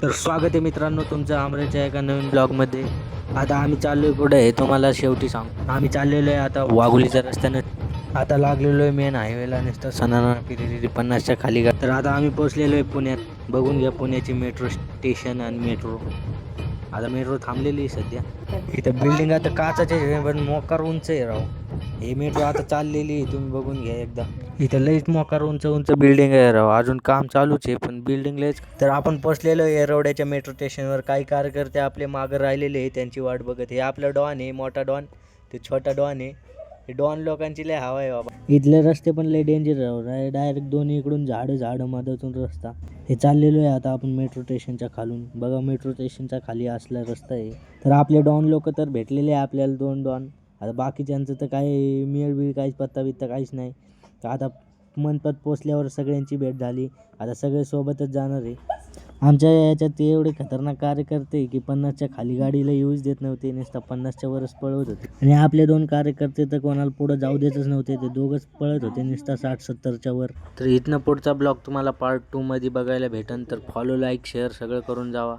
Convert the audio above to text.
तर स्वागत आहे मित्रांनो तुमचं आमऱ्याच्या एका नवीन ब्लॉगमध्ये. आता आम्ही चाललो आहे कुठे आहे तुम्हाला शेवटी सांग. आम्ही चाललेलो आहे आता वाघोलीच्या रस्त्यानं. आता लागलेलो आहे मेन हायवेला नुसतं सणाना पिरिरी 50च्या खाली तर आता आम्ही पोचलेलो आहे पुण्यात. बघून घ्या पुण्याची मेट्रो स्टेशन आणि मेट्रो. आता मेट्रो थांबलेली आहे सध्या. इथं बिल्डिंग आता काचाचे आहे, पण मोकार उंच आहे राव. हे मेट्रो आता चाललेली आहे, तुम्ही बघून घ्या एकदा. इथं लईच मोकार उंच उंच बिल्डिंग आहे राव. अजून काम चालूच आहे पण बिल्डिंग लईच. तर आपण पोचलेलो आहे येरवड्याच्या मेट्रो स्टेशनवर. काही कार्यकर्ते आपले मागं राहिलेले आहे, त्यांची वाट बघत. हे आपला डॉन आहे, मोठा डॉन. ते छोटा डॉन आहे. हे डॉन लोकांची लय हवा आहे बाबा. इथले रस्ते पण लय डेंजर राव. डायरेक्ट दोन्ही इकडून झाडं मधातून रस्ता. हे चाललेलो आहे आता आपण मेट्रो स्टेशनच्या खालून. बघा मेट्रो स्टेशनच्या खाली असला रस्ता आहे. तर आपले डॉन लोक तर भेटलेले आहे आपल्याला, 2 डॉन. आता बाकीच्यांचं तर काही मिळबिळ काहीच पत्ता बित्ता काहीच नाही. तर आता मनपत पोचल्यावर सगळ्यांची भेट झाली. आता सगळे सोबतच जाणार आहे. आमच्या याच्यात ते एवढे खतरनाक कार्यकर्ते की 50च्या खाली गाडीला यूज देत नव्हते, नुसतं 50च्या वरच पळवत होते. आणि आपले 2 कार्यकर्ते तर कोणाला पुढं जाऊ देतच नव्हते, ते दोघंच पळत होते नुसतं 60-70च्या वर. तर इथनं पुढचा ब्लॉग तुम्हाला पार्ट 2 मध्ये बघायला भेटेल. तर फॉलो, लाईक, शेअर सगळं करून जावा.